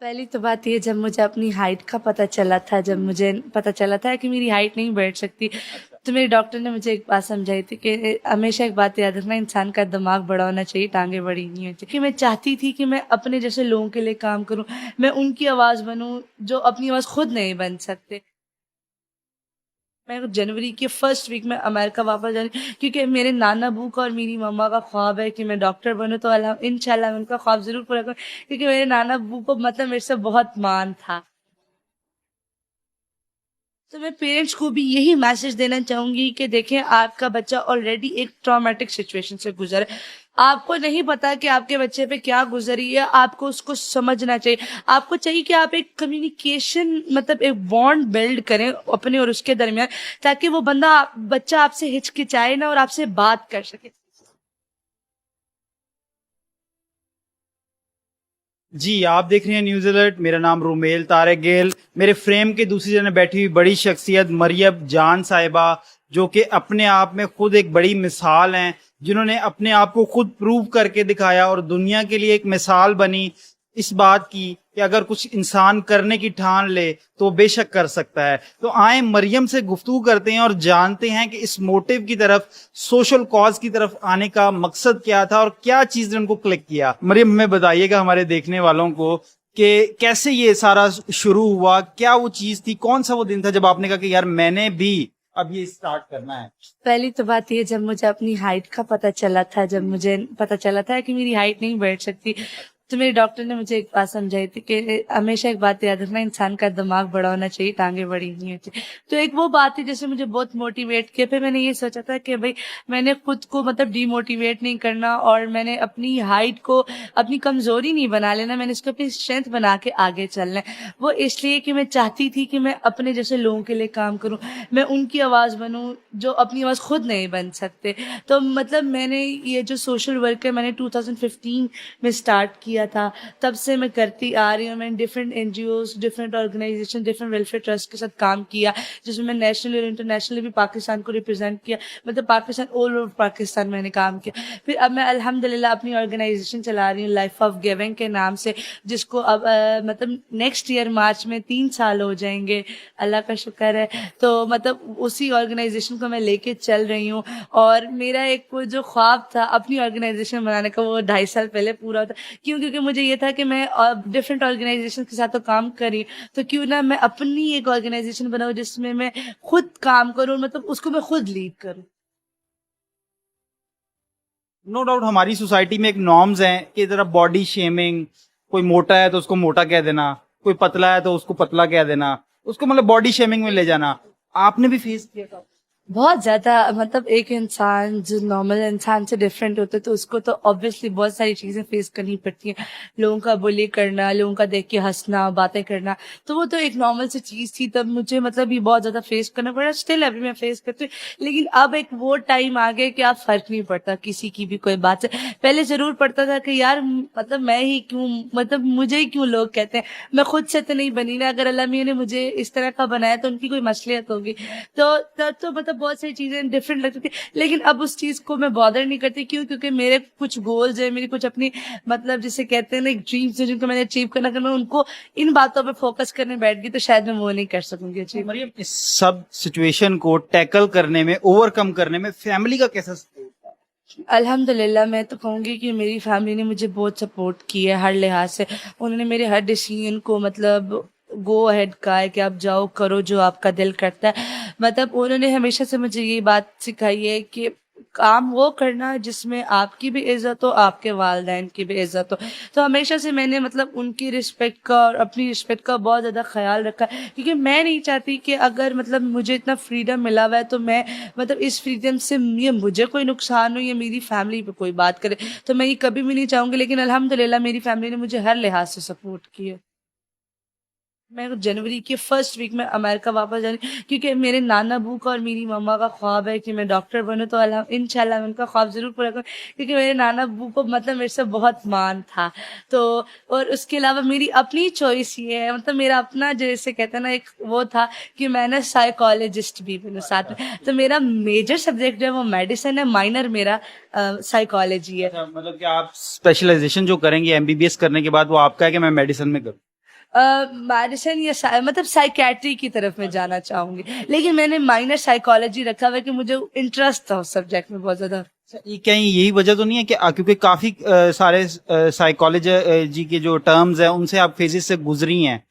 پہلی تو بات یہ جب مجھے اپنی ہائٹ کا پتہ چلا تھا، جب مجھے پتہ چلا تھا کہ میری ہائٹ نہیں بڑھ سکتی، تو میرے ڈاکٹر نے مجھے ایک بات سمجھائی تھی کہ ہمیشہ ایک بات یاد رکھنا، انسان کا دماغ بڑا ہونا چاہیے، ٹانگیں بڑی نہیں ہونی چاہیے. کہ میں چاہتی تھی کہ میں اپنے جیسے لوگوں کے لیے کام کروں، میں ان کی آواز بنوں جو اپنی آواز خود نہیں بن سکتے. میں جنوری کے فرسٹ ویک میں امریکہ واپس جا رہی ہوں، کیونکہ میرے نانا ابو کا اور میری مما کا خواب ہے کہ میں ڈاکٹر بنوں، تو انشاءاللہ میں ان کا خواب ضرور پورا کروں، کیونکہ میرے نانا ابو کو مطلب میرے سے بہت مان تھا. تو میں پیرنٹس کو بھی یہی میسج دینا چاہوں گی کہ دیکھیں، آپ کا بچہ آلریڈی ایک ٹرامیٹک سچویشن سے گزر ہے. آپ کو نہیں پتا کہ آپ کے بچے پہ کیا گزری ہے، آپ کو اس کو سمجھنا چاہیے. آپ کو چاہیے کہ آپ ایک کمیونیکیشن مطلب ایک بانڈ بلڈ کریں اپنے اور اس کے درمیان، تاکہ وہ بچہ آپ سے ہچکچائے نہ اور آپ سے بات کر سکے. جی، آپ دیکھ رہے ہیں نیوز الرٹ. میرا نام رومیل طارق گیل. میرے فریم کے دوسری جانب بیٹھی ہوئی بڑی شخصیت مریم جان صاحبہ، جو کہ اپنے آپ میں خود ایک بڑی مثال ہیں، جنہوں نے اپنے آپ کو خود پروو کر کے دکھایا اور دنیا کے لیے ایک مثال بنی اس بات کی کہ اگر کچھ انسان کرنے کی ٹھان لے تو وہ بے شک کر سکتا ہے. تو آئیں مریم سے گفتگو کرتے ہیں اور جانتے ہیں کہ اس موٹیو کی طرف، سوشل کاز کی طرف آنے کا مقصد کیا تھا اور کیا چیز نے ان کو کلک کیا. مریم، ہمیں بتائیے گا ہمارے دیکھنے والوں کو کہ کیسے یہ سارا شروع ہوا، کیا وہ چیز تھی، کون سا وہ دن تھا جب آپ نے کہا کہ یار میں نے بھی اب یہ اسٹارٹ کرنا ہے. پہلی تو بات یہ جب مجھے اپنی ہائٹ کا پتہ چلا تھا، جب مجھے پتہ چلا تھا کہ میری ہائٹ نہیں بڑھ سکتی، تو میرے ڈاکٹر نے مجھے ایک بات سمجھائی تھی کہ ہمیشہ ایک بات یاد رکھنا، انسان کا دماغ بڑا ہونا چاہیے، ٹانگیں بڑی نہیں ہونی چاہیے. تو ایک وہ بات تھی جیسے مجھے بہت موٹیویٹ کیا. پھر میں نے یہ سوچا تھا کہ بھائی میں نے خود کو مطلب ڈی موٹیویٹ نہیں کرنا، اور میں نے اپنی ہائٹ کو اپنی کمزوری نہیں بنا لینا، میں نے اس کو اپنی اسٹرینتھ بنا کے آگے چلنا ہے. وہ اس لیے کہ میں چاہتی تھی کہ میں اپنے جیسے لوگوں کے لیے کام کروں، میں ان کی آواز بنوں جو اپنی آواز خود نہیں بن سکتے. تو مطلب میں نے یہ جو سوشل ورک ہے میں نے 2015 میں سٹارٹ کیا تھا، تب سے میں کرتی آ رہی ہوں. میں نے different NGOs, different organization, different welfare trust کے ساتھ کام کیا، جس میں میں نیشنل اور انٹرنیشنل بھی پاکستان کو ریپرزینٹ کیا، مطلب پاکستان آل اوور پاکستان میں نے کام کیا. پھر اب میں الحمدللہ اپنی آرگنائزیشن چلا رہی ہوں لائف آف گیونگ کے نام سے، جس کو اب مطلب نیکسٹ ایئر مارچ میں 3 سال ہو جائیں گے، اللہ کا شکر ہے. تو مطلب اسی آرگنائزیشن کو میں لے کے چل رہی ہوں. اور میرا ایک وہ جو خواب تھا اپنی آرگنائزیشن بنانے کا، وہ 2.5 سال پہلے پورا ہوتا. کیونکہ مجھے یہ تھا کہ میں ڈفرینٹ آرگنائزیشن کے ساتھ تو کام کری، تو کیوں نہ میں اپنی ایک آرگنائزیشن بناؤں جس میں خود کام کروں، مطلب اس کو میں خود لیڈ کروں. نو ڈاؤٹ ہماری سوسائٹی میں ایک نارمز ہیں کہ ذرا باڈی شیمنگ، کوئی موٹا ہے تو اس کو موٹا کہہ دینا، کوئی پتلا ہے تو اس کو پتلا کہہ دینا، اس کو مطلب باڈی شیمنگ میں لے جانا. آپ نے بھی فیس کیا تھا؟ بہت زیادہ. مطلب ایک انسان جو نارمل انسان سے ڈفرینٹ ہوتا ہے تو اس کو تو آبویسلی بہت ساری چیزیں فیس کرنی پڑتی ہیں. لوگوں کا بلی کرنا، لوگوں کا دیکھ کے ہنسنا، باتیں کرنا، تو وہ تو ایک نارمل سی چیز تھی. تب مجھے مطلب یہ بہت زیادہ فیس کرنا پڑا، اسٹل ابھی میں فیس کرتی ہوں. لیکن اب ایک وہ ٹائم آ گیا کہ اب فرق نہیں پڑتا کسی کی بھی کوئی بات سے. پہلے ضرور پڑتا تھا کہ یار مطلب میں ہی کیوں، مطلب مجھے ہی کیوں لوگ کہتے ہیں، میں خود سے تو نہیں بنی نا، اگر اللہ میاں نے مجھے اس طرح کا بنایا تو ان کی کوئی مصلحت ہوگی. تو تب تو مطلب بہت ساری چیزیں ڈفرینٹ لگتی تھی. لیکن اب اس چیز کو میں بادر نہیں کرتی. کیونکہ میرے کچھ گولز ہیں، میری کچھ اپنی مطلب جسے کہتے ہیں نا ایک ڈریمز ہیں جن کو میں نے اچیو کرنا، اگر میں ان کو ان باتوں پہ فوکس کرنے بیٹھ گئی تو شاید میں وہ نہیں کر سکوں گی اچیو. مریم، اس سب سچویشن کو ٹیکل کرنے میں، اوور کم کرنے میں فیملی کا کیسا سپورٹ تھا؟ الحمدللہ میں تو کہوں گی کہ میری فیملی نے مجھے بہت سپورٹ کی ہے ہر لحاظ سے. انہوں نے میرے ہر ڈیسیژن کو مطلب گو اہیڈ کہا ہے کہ آپ جاؤ کرو جو آپ کا دل کرتا ہے. مطلب انہوں نے ہمیشہ سے مجھے یہ بات سکھائی ہے کہ کام وہ کرنا جس میں آپ کی بھی عزت ہو، آپ کے والدین کی بھی عزت ہو. تو ہمیشہ سے میں نے مطلب ان کی رسپیکٹ کا اور اپنی رسپیکٹ کا بہت زیادہ خیال رکھا ہے. کیونکہ میں نہیں چاہتی کہ اگر مطلب مجھے اتنا فریڈم ملا ہوا ہے تو میں مطلب اس فریڈم سے یہ مجھے کوئی نقصان ہو یا میری فیملی پہ کوئی بات کرے، تو میں یہ کبھی بھی نہیں چاہوں گی. لیکن الحمدللہ میری فیملی نے مجھے ہر لحاظ سے سپورٹ کی ہے. میں جنوری کے فرسٹ ویک میں امریکہ واپس جا رہی ہوں، کیونکہ میرے نانا ابو کا اور میری مما کا خواب ہے کہ میں ڈاکٹر بنوں. تو انشاءاللہ میں ان کا خواب ضرور پورا کروں، کیونکہ میرے نانا ابو کو مطلب میرے سے بہت مان تھا. تو اور اس کے علاوہ میری اپنی چوائس یہ ہے، مطلب میرا اپنا جیسے کہتے ہیں نا ایک وہ تھا کہ میں نے سائیکالوجسٹ بھی بنوں ساتھ میں. تو میرا میجر سبجیکٹ جو ہے وہ میڈیسن ہے، مائنر میرا سائیکالوجی ہے. مطلب کہ آپ اسپیشلائزیشن جو کریں گے ایم بی بی ایس کرنے کے بعد، وہ آپ کا ہے کہ میں میڈیسن میں کروں؟ मेडिसिन या मतलब साइकेट्री की तरफ मैं जाना चाहूंगी, लेकिन मैंने माइनर साइकोलॉजी रखा हुआ है कि मुझे इंटरेस्ट था उस सब्जेक्ट में बहुत ज्यादा। ये कहीं यही वजह तो नहीं है कि क्योंकि काफी सारे साइकोलॉजी के जो टर्म्स हैं उनसे आप फेजेस से गुजरी हैं,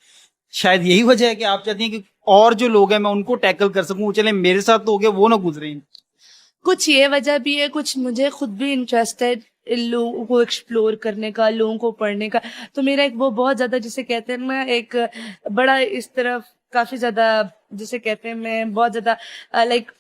शायद यही वजह है कि आप चाहती हैं कि और जो लोग हैं मैं उनको टैकल कर सकूं, चले मेरे साथ तो हो गया, वो ना गुजरे। कुछ ये वजह भी है, कुछ मुझे खुद भी इंटरेस्ट है लोगों को एक्सप्लोर करने का, लोगों को पढ़ने का। तो मेरा एक वो बहुत ज्यादा जिसे कहते हैं ना एक बड़ा इस तरफ काफी ज्यादा जिसे कहते हैं मैं बहुत ज्यादा लाइक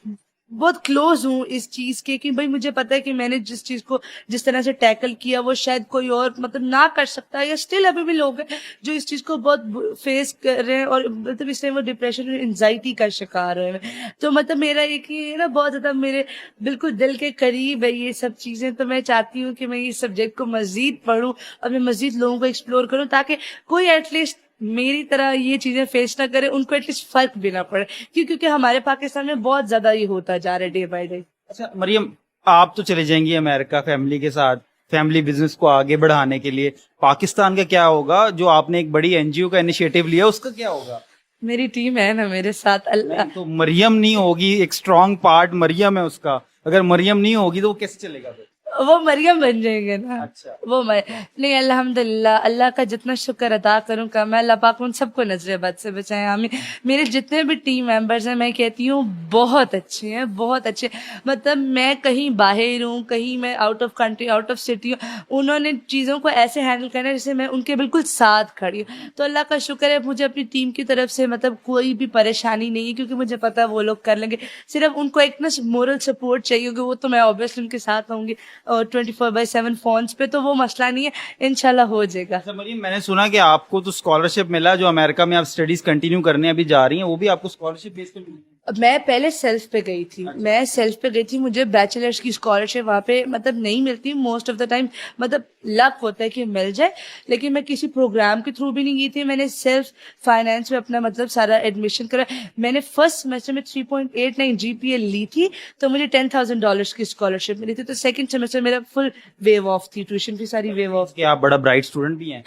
बहुत क्लोज हूँ इस चीज के कि भाई मुझे पता है कि मैंने जिस चीज को जिस तरह से टैकल किया वो शायद कोई और मतलब ना कर सकता है, या स्टिल अभी भी लोग हैं जो इस चीज को बहुत फेस कर रहे हैं और मतलब इसलिए वो डिप्रेशन और एंजाइटी का शिकार हुए हैं। तो मतलब मेरा एक ये ना बहुत ज्यादा मेरे बिल्कुल दिल के करीब है ये सब चीजें। तो मैं चाहती हूँ कि मैं इस सब्जेक्ट को मजीद पढूं और मैं मजीद लोगों को एक्सप्लोर करूं ताकि कोई एटलीस्ट मेरी तरह ये चीजें फेस ना करे, उनको एटलीस्ट फर्क भी ना पड़े, क्योंकि हमारे पाकिस्तान में बहुत ज्यादा ये होता जा रहा है डे बाय डे। अच्छा मरियम, आप तो चले जाएंगी अमेरिका फैमिली के साथ, फैमिली बिजनेस को आगे बढ़ाने के लिए, पाकिस्तान का क्या होगा? जो आपने एक बड़ी एनजीओ का इनिशिएटिव लिया उसका क्या होगा? मेरी टीम है ना मेरे साथ, अल्लाह। तो मरियम नहीं होगी, एक स्ट्रॉन्ग पार्ट मरियम है उसका, अगर मरियम नहीं होगी तो वो कैसे चलेगा फिर? वो मरियम बन जाएंगे ना। अच्छा। वो नहीं, अल्हम्दुलिल्लाह, अल्लाह का जितना शुक्र अदा करूं कम है। अल्लाह पाक उन सबको नजर बद से बचाए, आमीन। मेरे जितने भी टीम मेंबर्स हैं मैं कहती हूँ बहुत अच्छे हैं, बहुत अच्छे। मतलब मैं कहीं बाहर हूँ, कहीं मैं out of country, out of city हूँ, उन्होंने चीजों को ऐसे हैंडल करना जैसे मैं उनके बिल्कुल साथ खड़ी हूँ। तो अल्लाह का शुक्र है मुझे अपनी टीम की तरफ से मतलब कोई भी परेशानी नहीं है, क्योंकि मुझे पता है वो लोग कर लेंगे। सिर्फ उनको एक ना मोरल सपोर्ट चाहिए होगी, वो तो मैं ऑब्वियसली उनके साथ होंगी और 24/7 फोन्स पे, तो वो मसला नहीं है, इंशाल्लाह हो जाएगा। अच्छा मरियम, मैंने सुना कि आपको तो स्कॉलरशिप मिला, जो अमेरिका में आप स्टडीज कंटिन्यू करने अभी जा रही हैं, वो भी आपको स्कॉलरशिप बेस पे मिली? मैं पहले सेल्फ पे गई थी, मैं सेल्फ पे गई थी। मुझे बैचलर्स की स्कॉलरशिप वहाँ पे मतलब नहीं मिलती मोस्ट ऑफ द टाइम, मतलब लक होता है कि मिल जाए, लेकिन मैं किसी प्रोग्राम के थ्रू भी नहीं गई थी। मैंने सेल्फ फाइनेंस में अपना मतलब सारा एडमिशन करा। मैंने फर्स्ट सेमेस्टर में 3.89 GPA ली थी, तो मुझे $10,000 की स्कॉलरशिप मिली थी। तो सेकंड सेमेस्टर मेरा फुल वेव ऑफ थी, ट्यूशन फी सारी वेव ऑफ। कि आप बड़ा ब्राइट स्टूडेंट भी हैं।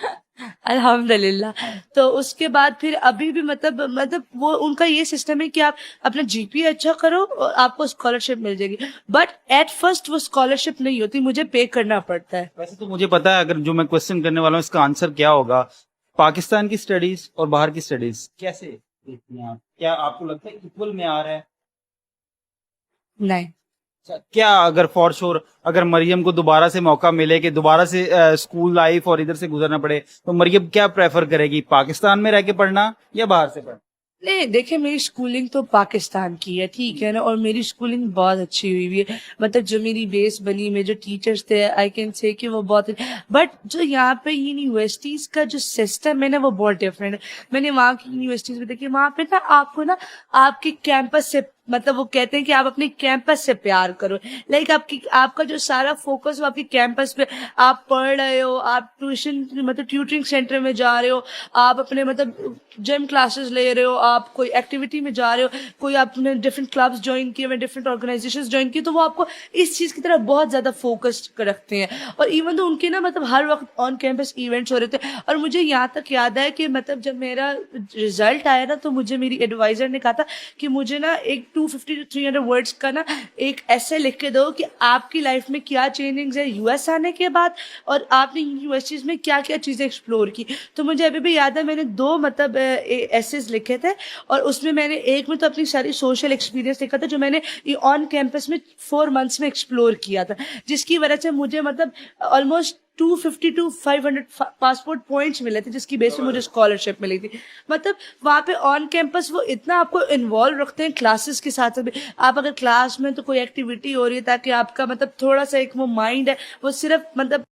अल्हम्दुलिल्लाह। तो उसके बाद फिर अभी भी मतलब वो उनका ये सिस्टम है कि आप अपना GPA अच्छा करो और आपको स्कॉलरशिप मिल जाएगी, बट एट फर्स्ट वो स्कॉलरशिप नहीं होती, मुझे पे करना पड़ता है। वैसे तो मुझे पता है, अगर जो मैं क्वेश्चन करने वाला हूँ इसका आंसर क्या होगा। पाकिस्तान की स्टडीज और बाहर की स्टडीज कैसे देखती हैं आप? क्या आपको लगता है इक्वल में आ रहा है? नहीं, क्या अगर फॉर श्योर अगर मरियम को दोबारा से मौका मिले कि दोबारा से स्कूल लाइफ और इधर से गुजरना पड़े, तो मरियम क्या प्रेफर करेगी, पाकिस्तान में रह के पढ़ना या बाहर से पढ़ना? नहीं, देखिए मेरी स्कूलिंग तो पाकिस्तान की है, ठीक है ना, और मेरी स्कूलिंग बहुत अच्छी हुई हुई है। मतलब जो मेरी बेस बनी, मेरे जो टीचर्स थे, आई कैन से कि वो बहुत, बट जो यहाँ पे यूनिवर्सिटीज का जो सिस्टम है ना वो बहुत डिफरेंट है। मैंने वहाँ की यूनिवर्सिटीज में देखी, वहाँ पे ना आपको ना आपके कैंपस से मतलब वो कहते हैं कि आप अपने कैंपस से प्यार करो। लाइक आपका जो सारा फोकस हो आपके कैंपस पे, आप पढ़ रहे हो, आप ट्यूशन मतलब ट्यूटरिंग सेंटर में जा रहे हो, आप अपने मतलब जिम क्लासेस ले रहे हो, आप कोई एक्टिविटी में जा रहे हो, कोई आपने डिफरेंट क्लब्स ज्वाइन किए हुए, डिफरेंट ऑर्गेनाइजेशंस ज्वाइन किए, तो वो आपको इस चीज की तरफ बहुत ज्यादा फोकस्ड रखते हैं। और इवन तो उनके ना मतलब हर वक्त ऑन कैंपस इवेंट्स हो रहे थे। और मुझे यहाँ तक याद है कि मतलब जब मेरा रिजल्ट आया ना, तो मुझे मेरी एडवाइजर ने कहा था कि मुझे ना एक 250 to 300 वर्ड्स का ना एक ऐसे लिख के दो कि आपकी लाइफ में क्या चेंजिंग्स है यूएस आने के बाद, और आपने यूनिवर्सिटीज में क्या क्या चीजें एक्सप्लोर की। तो मुझे अभी भी याद है मैंने 2 मतलब एसेस लिखे थे, और उसमें मैंने एक में तो अपनी सारी सोशल एक्सपीरियंस लिखा था जो मैंने ऑन कैंपस में 4 मंथ्स में एक्सप्लोर किया था, जिसकी वजह से मुझे मतलब ऑलमोस्ट 250 to 500 पासपोर्ट पॉइंट्स मिले थे, जिसकी बेस पे मुझे स्कॉलरशिप मिली थी। मतलब वहाँ पे ऑन कैंपस वो इतना आपको इन्वॉल्व रखते हैं क्लासेस के साथ भी। आप अगर क्लास में तो कोई एक्टिविटी हो रही है ताकि आपका मतलब थोड़ा सा एक वो माइंड है वो सिर्फ मतलब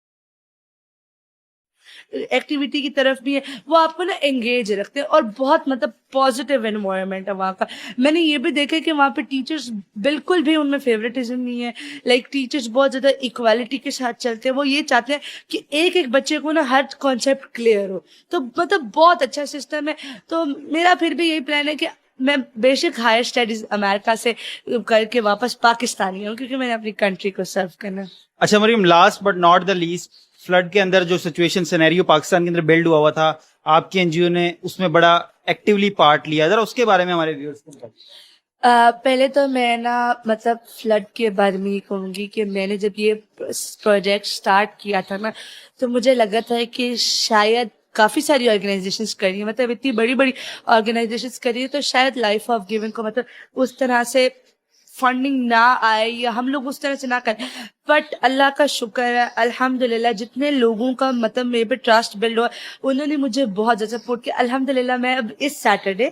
एक्टिविटी की तरफ भी है, वो आपको ना एंगेज रखते हैं, और बहुत मतलब पॉजिटिव एनवायरनमेंट है वहाँ का। मैंने ये भी देखा कि वहाँ पे टीचर्स बिल्कुल भी उनमें फेवरेटिज्म नहीं है। लाइक टीचर्स बहुत ज्यादा इक्वालिटी के साथ चलते हैं, वो ये चाहते हैं कि एक एक बच्चे को ना हर कॉन्सेप्ट क्लियर हो। तो मतलब बहुत अच्छा सिस्टम है। तो मेरा फिर भी यही प्लान है कि मैं बेशक हायर स्टडीज अमेरिका से करके वापस पाकिस्तानी हूँ, क्योंकि मैंने अपनी कंट्री को सर्व करना है। अच्छा Mariam, last but not the least, flood के अंदर जो सिचुएशन सिनेरियो पाकिस्तान के अंदर बिल्ड हुआ था, आपकी एनजीओ ने उसमें बड़ा एक्टिवली पार्ट लिया, जरा उसके बारे में हमारे व्यूअर्स को बताइए। पहले तो मैं ना मतलब फ्लड के बारे में ही कहूँगी कि मैंने जब ये प्रोजेक्ट स्टार्ट किया था ना, तो मुझे लगा था कि शायद काफ़ी सारी ऑर्गेनाइजेशंस कर रही है, मतलब इतनी बड़ी बड़ी ऑर्गेनाइजेशंस कर रही है, तो शायद लाइफ ऑफ गिवन को मतलब उस तरह से फंडिंग ना आए या हम लोग उस तरह से ना करें। बट अल्लाह का शुक्र है, अल्हम्दुलिल्लाह जितने लोगों का मतलब मेरे पे ट्रस्ट बिल्ड हुआ, उन्होंने मुझे बहुत ज़्यादा सपोर्ट किया। अल्हम्दुलिल्लाह मैं अब इस सैटरडे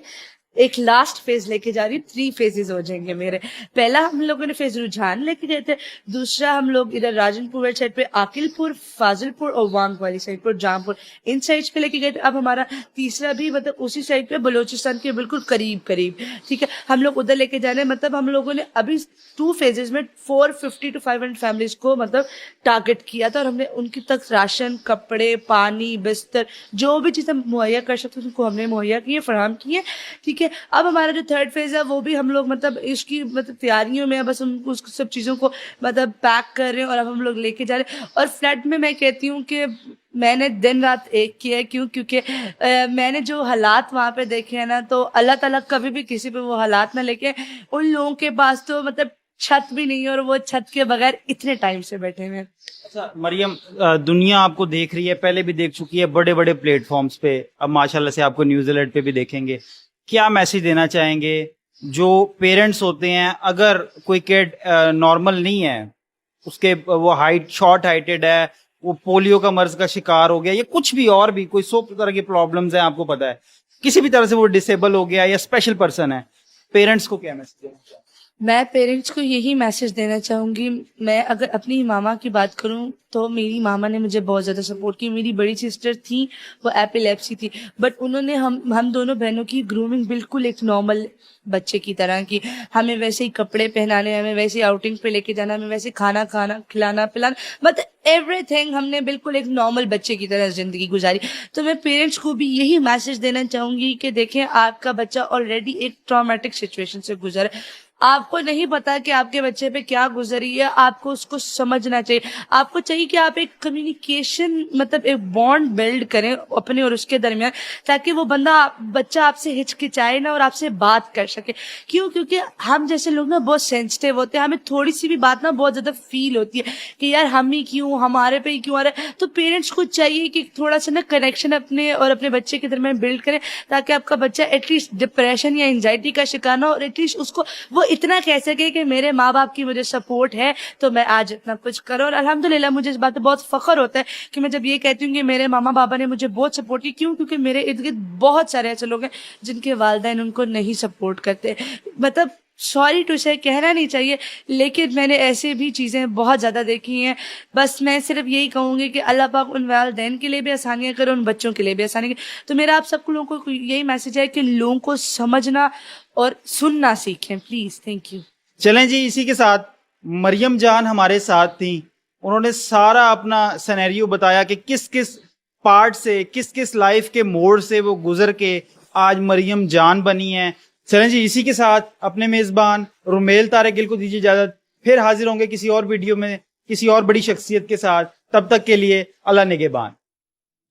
एक लास्ट फेज लेके जा रही हूँ। 3 फेजेस हो जाएंगे मेरे। पहला हम लोगों ने फेज रुझान लेके गए थे, दूसरा हम लोग इधर राजनपुर वाली साइड पे, आकिलपुर, फाजिलपुर और वांग वाली साइड पर, जामपुर, इन साइड पे लेके गए थे। अब हमारा तीसरा भी मतलब उसी साइड पे, बलोचिस्तान के बिल्कुल करीब करीब, ठीक है, हम लोग उधर लेके जा रहे हैं। मतलब हम लोगों ने अभी 2 फेजेस में 450 to 500 फैमिलीज को मतलब टारगेट किया था, और हमने उनकी तक राशन, कपड़े, पानी, बिस्तर, जो भी चीज़ हम मुहैया कर सकते उनको हमने मुहैया किए, फराहम किए, ठीक है। अब हमारा जो 3rd फेज है वो भी हम लोग मतलब इसकी मतलब तैयारियों में, बस उनको उस सब चीज़ों को मतलब पैक कर रहे हैं और अब हम लोग लेके जा रहे हैं। और फ्लड में मैं कहती हूँ कि मैंने दिन रात एक किया है, क्योंकि मैंने जो हालात वहाँ पे देखे हैं ना, तो अल्लाह ताला कभी भी किसी पे वो हालात ना लेके। उन लोगों के पास तो मतलब छत भी नहीं है और वो छत के बगैर इतने टाइम से बैठे हुए हैं। अच्छा मरियम, दुनिया आपको देख रही है, पहले भी देख चुकी है बड़े बड़े प्लेटफॉर्म्स पे, अब माशाल्लाह से आपको न्यूज़ अलर्ट पे भी देखेंगे। क्या मैसेज देना चाहेंगे जो पेरेंट्स होते हैं, अगर कोई किड नॉर्मल नहीं है, उसके वो हाइट शॉर्ट हाइटेड है, वो पोलियो का मर्ज का शिकार हो गया, या कुछ भी और भी कोई 100 तरह की प्रॉब्लम्स हैं, आपको पता है, किसी भी तरह से वो डिसेबल हो गया या स्पेशल पर्सन है, पेरेंट्स को क्या मैसेज देना चाहिए? मैं पेरेंट्स को यही मैसेज देना चाहूँगी। मैं अगर अपनी मामा की बात करूँ तो मेरी मामा ने मुझे बहुत ज़्यादा सपोर्ट की। मेरी बड़ी सिस्टर थी, वो एपिलेप्सी थी, बट उन्होंने हम दोनों बहनों की ग्रूमिंग बिल्कुल एक नॉर्मल बच्चे की तरह की। हमें वैसे ही कपड़े पहनाने, हमें वैसे ही आउटिंग पे लेके जाना, हमें वैसे खाना खाना खिलाना पिलाना, मतलब एवरीथिंग हमने बिल्कुल एक नॉर्मल बच्चे की तरह जिंदगी गुजारी। तो मैं पेरेंट्स को भी यही मैसेज देना चाहूँगी कि देखें, आपका बच्चा ऑलरेडी एक ट्रॉमेटिक सिचुएशन से गुजरा है। आपको नहीं पता कि आपके बच्चे पे क्या गुजरी है, आपको उसको समझना चाहिए। आपको चाहिए कि आप एक कम्युनिकेशन मतलब एक बॉन्ड बिल्ड करें अपने और उसके दरमियान, ताकि वो बच्चा आपसे हिचकिचाए ना और आपसे बात कर सके। क्यों? क्योंकि हम जैसे लोग ना बहुत सेंसिटिव होते हैं, हमें थोड़ी सी भी बात ना बहुत ज्यादा फील होती है कि यार हम ही क्यों, हमारे पे ही क्यों आ रहा है। तो पेरेंट्स को चाहिए कि थोड़ा सा ना कनेक्शन अपने और अपने बच्चे के दरमियान बिल्ड करें, ताकि आपका बच्चा एटलीस्ट डिप्रेशन या एंजाइटी का शिकार ना हो, और एटलीस्ट उसको वो इतना कह सके कि मेरे माँ बाप की मुझे सपोर्ट है, तो मैं आज इतना कुछ करूँ। और अल्हम्दुलिल्लाह मुझे इस बात पे बहुत फख्र होता है कि मैं जब ये कहती हूँ कि मेरे मामा बाबा ने मुझे बहुत सपोर्ट की। क्यों? क्योंकि मेरे इर्द गिर्द बहुत सारे ऐसे लोग हैं जिनके वालिदैन उनको नहीं सपोर्ट करते। मतलब सॉरी टू से कहना नहीं चाहिए, लेकिन मैंने ऐसे भी चीज़ें बहुत ज़्यादा देखी हैं। बस मैं सिर्फ यही कहूँगी कि अल्लाह पाक उन वालिदैन के लिए भी आसानियाँ करे, उन बच्चों के लिए भी आसानी करे। तो मेरा आप सब लोगों को यही मैसेज है कि लोगों को समझना और सुनना सीखें, प्लीज। Thank you. चलें जी, इसी के साथ मरियम जान हमारे साथ थी, उन्होंने सारा अपना सिनेरियो बताया कि किस किस पार्ट से, किस किस लाइफ के मोड़ से वो गुजर के आज मरियम जान बनी है। चलें जी, इसी के साथ अपने मेज़बान रुमेल तारिक गिल को दीजिए इजाज़त। फिर हाजिर होंगे किसी और वीडियो में किसी और बड़ी शख्सियत के साथ। तब तक के लिए अल्लाह निगहबान।